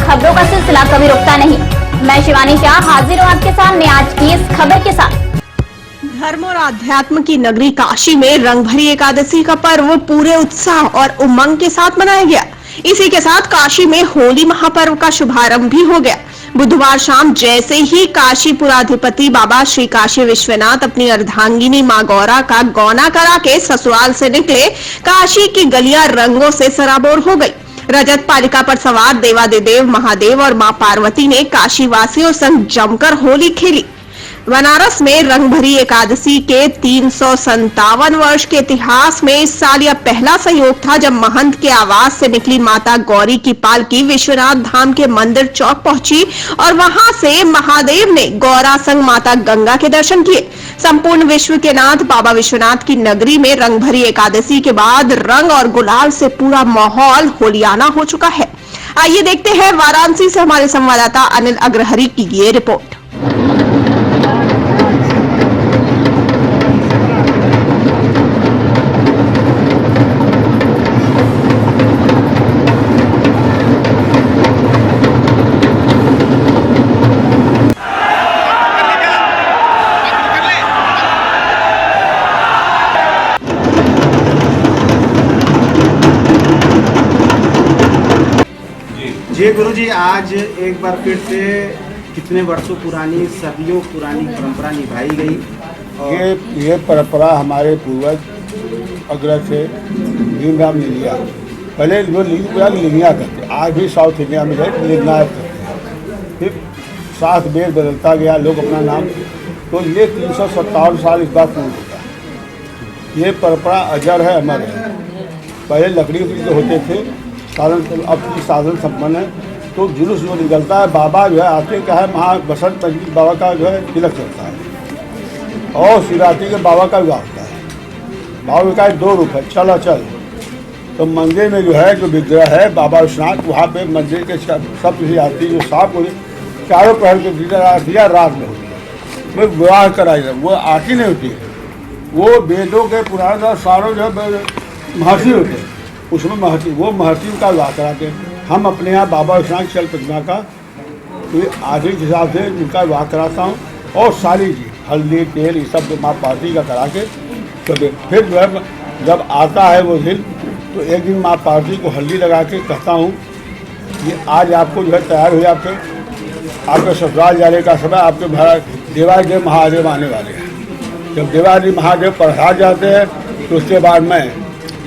खबरों का सिलसिला कभी रुकता नहीं। मैं शिवानी शाह हाजिर हूँ आपके सामने आज की इस खबर के साथ। धर्म और आध्यात्म की नगरी काशी में रंगभरी एकादशी का पर्व पूरे उत्साह और उमंग के साथ मनाया गया। इसी के साथ काशी में होली महापर्व का शुभारंभ भी हो गया। बुधवार शाम जैसे ही काशी पुराधिपति बाबा श्री काशी विश्वनाथ अपनी अर्धांगिनी मां गौरा का गौना करा के ससुराल से निकले, काशी की गलियां रंगों से सराबोर हो गई। रजत पालिका पर सवार देवादिदेव महादेव और मां पार्वती ने काशी वासियों संग जमकर होली खेली। बनारस में रंगभरी एकादशी के 357 वर्ष के इतिहास में इस साल यह पहला संयोग था जब महंत के आवास से निकली माता गौरी की पालकी विश्वनाथ धाम के मंदिर चौक पहुंची और वहां से महादेव ने गौरा संग माता गंगा के दर्शन किए। संपूर्ण विश्व के नाथ बाबा विश्वनाथ की नगरी में रंगभरी एकादशी के बाद रंग और गुलाल से पूरा माहौल होलियाना हो चुका है। आइए देखते हैं वाराणसी से हमारे संवाददाता अनिल अग्रहरी की ये रिपोर्ट। जी गुरुजी, आज एक बार फिर से कितने वर्षों पुरानी, सदियों पुरानी परंपरा निभाई गई। और ये परंपरा हमारे पूर्वज अग्रज से भीमराव ने लिया। पहले जो लिंगिया करते, आज भी साउथ इंडिया में लिंगायत करते। फिर साथ बेर बदलता गया, लोग अपना नाम, तो ये 357 साल इस बार पूर्ण होगा। ये परंपरा अजर है, अमर है। पहले लकड़ी के होते थे साधन, अब की साधन संपन्न है, तो जुलूस जो निकलता है, बाबा जो है आते क्या है, वहाँ बसंत पंचमी बाबा का जो है तिलक चलता है और शिवरात्रि के बाबा का विवाह होता है। बाबा का 2 रूप है, चल अचल। तो मंदिर में जो है जो विग्रह है बाबा विश्वनाथ, वहाँ पे मंदिर के सब आरती जो साफ हो चारों पहर के दिया रात में होती है। वो विवाह कराई जाए, वो आरती नहीं होती है, वो वेदों के पुराण और सारों जो है महर्षि होते हैं, उसमें महर्षि, वो महर्षि का विवाह कराते हैं। हम अपने यहाँ बाबा विश्वनाथ चल प्रतिमा का आदि के हिसाब से उनका विवाह कराता हूँ और सारी चीज हल्दी तेल ये सब माँ पार्वती का करा के, तो फिर जो है जब आता है वो दिन, तो एक दिन माँ पार्वती को हल्दी लगा के कहता हूँ कि आज आपको जो है तैयार हो आपके ससुराल जाने का समय, आपके देवादिदेव महादेव आने वाले हैं। जब देवादिदेव महादेव पढ़ा जाते हैं तो उसके बाद मैं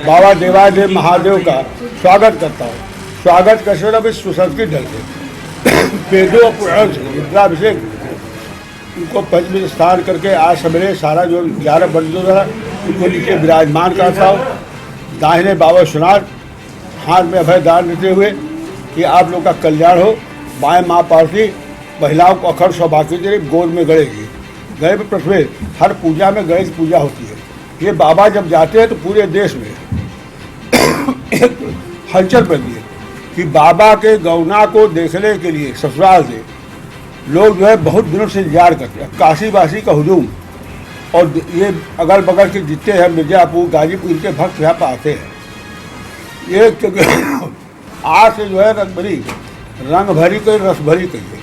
बाबा देवादेव महादेव का स्वागत करता हूँ। स्वागत कैसे अभी सुसंस्कृत ढंग से वेदों पुराण से रुद्राभिषेक उनको पंचमी स्नान करके आज सवेरे सारा जो 11 बंदों द्वारा उनको नीचे विराजमान करता हूँ। दाहिने बाबा विश्वनाथ हाथ में अभय दान देते हुए कि आप लोग का कल्याण हो। बाएं माँ पार्वती महिलाओं को अखंड सौभाग्य दे, गोद में गणेश जी, गणेश में प्रथम हर पूजा में गणेश पूजा होती है। ये बाबा जब जाते हैं तो पूरे देश में एक हलचल बनती है कि बाबा के गौना को देखने के लिए ससुराल से लोग जो है बहुत दिनों से इंतजार करते हैं। काशीवासी का हुजूम और ये अगल बगल के जितने हैं मिर्जापुर गाजीपुर इनके भक्त यहाँ पर आते हैं। ये क्योंकि आज से जो है रंग भरी कही रस भरी कहिए।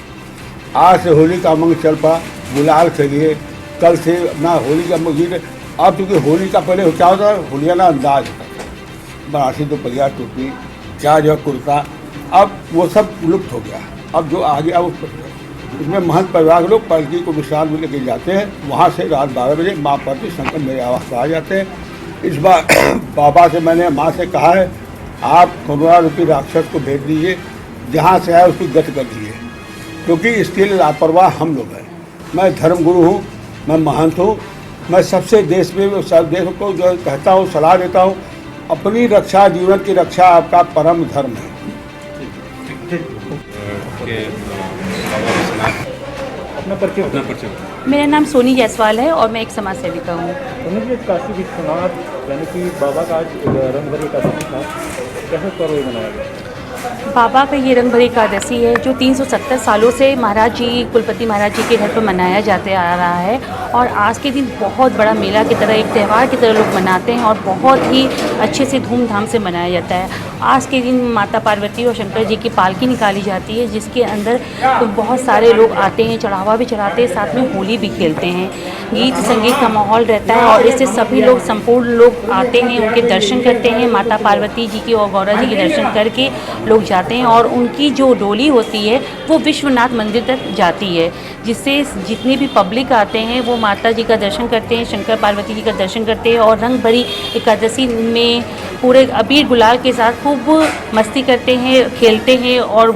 आज से होली का उमंग चल पा, गुलाल खेलिए। कल से अपना होली का गीत, अब क्योंकि होली का पहले क्या होता है, होलियाना अंदाज होता था, बनारसी दोपहिया टोपी क्या जो कुर्ता, अब वो सब लुप्त हो गया। अब जो आ गया उसमें महंत परिवार के लोग पालकी को विश्राम में लेके जाते हैं। वहाँ से रात 12 बजे माँ पार्वती शंकर मेरे आवास पर आ जाते हैं। इस बार बाबा से मैंने माँ से कहा है आप करुणा रूपी राक्षस को भेज दीजिए, जहाँ से आए उसकी गति कर दीजिए, क्योंकि इसके लिए लापरवाह हम लोग हैं। मैं धर्मगुरु हूँ, मैं महंत हूँ, मैं सबसे देश में सब देश को जो कहता हूँ, सलाह देता हूँ, अपनी रक्षा, जीवन की रक्षा आपका परम धर्म है। मेरा नाम सोनी जायसवाल है और मैं एक समाज सेविका हूँ। काशी विश्वनाथ यानी कि बाबा का आज रंगभरी एकादशी था, कैसे पर्व मनाया गया? बाबा का ये रंगभरी एकादशी है जो 370 सालों से महाराज जी, कुलपति महाराज जी के घर पर मनाया जाते आ रहा है और आज के दिन बहुत बड़ा मेला की तरह, एक त्यौहार की तरह लोग मनाते हैं और बहुत ही अच्छे से धूमधाम से मनाया जाता है। आज के दिन माता पार्वती और शंकर जी की पालकी निकाली जाती है, जिसके अंदर बहुत सारे लोग आते हैं, चढ़ावा भी चढ़ाते हैं, साथ में होली भी खेलते हैं। गीत संगीत का माहौल रहता है और इससे सभी लोग, संपूर्ण लोग आते हैं, उनके दर्शन करते हैं। माता पार्वती जी की और गौरा जी के दर्शन करके लोग जाते हैं और उनकी जो डोली होती है वो विश्वनाथ मंदिर तक जाती है, जिससे जितने भी पब्लिक आते हैं वो माता जी का दर्शन करते हैं, शंकर पार्वती जी का दर्शन करते हैं और रंग भरी एकादशी में पूरे अबीर गुलाल के साथ खूब मस्ती करते हैं, खेलते हैं और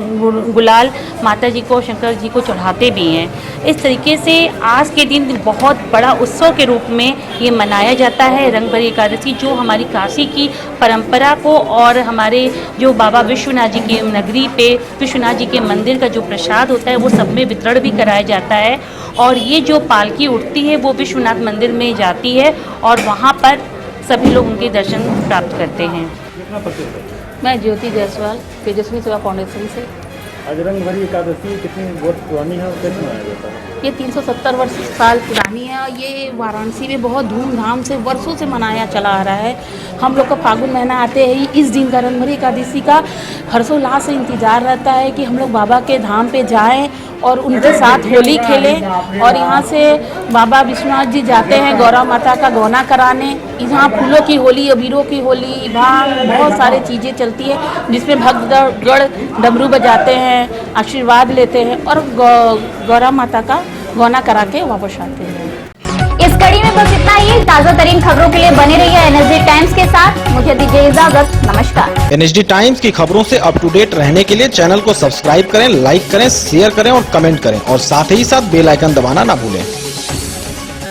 गुलाल माता जी को, शंकर जी को चढ़ाते भी हैं। इस तरीके से आज के दिन बहुत बड़ा उत्सव के रूप में ये मनाया जाता है रंग भरी एकादशी, जो हमारी काशी की परंपरा को और हमारे जो बाबा विश्वनाथ जी की नगरी पे विश्वनाथ जी के मंदिर का जो प्रसाद होता है वो सब में वितरण भी कराया जाता है। और ये जो पालकी उठती है वो विश्वनाथ मंदिर में जाती है और वहाँ पर सभी लोग उनके दर्शन प्राप्त करते हैं। कितना प्रसिद्ध है? मैं ज्योति जायसवाल, तेजस्वी सेवा फाउंडेशन से। आज रंग भरी एकादशी कितनी वर्ष पुरानी है और कैसे मनाया जाता है? ये 370 साल पुरानी है और ये वाराणसी में बहुत धूमधाम से वर्षों से मनाया चला आ रहा है। हम लोग का फागुन महीना आते ही इस दिन का रंग भरी एकादशी का हर्षोल्लास से इंतजार रहता है कि हम लोग बाबा के धाम पे जाएं और उनके साथ होली खेलें। और यहाँ से बाबा विश्वनाथ जी जाते हैं गौरा माता का गौना कराने। यहाँ फूलों की होली, अबीरों की होली, भांग, बहुत सारी चीज़ें चलती है, जिसमें भक्तगण डमरू बजाते हैं, आशीर्वाद लेते हैं और गौरा माता का गौना करा के वापस आते हैं। इस कड़ी में बस इतना ही। ताजा तरीन खबरों के लिए बने रहिए एनएसडी टाइम्स के साथ। मुझे दीजिए इजाजत, नमस्कार। एनएसडी टाइम्स की खबरों से अप टू डेट रहने के लिए चैनल को सब्सक्राइब करें, लाइक करें, शेयर करें और कमेंट करें और साथ ही साथ बेल आइकन दबाना ना भूलें।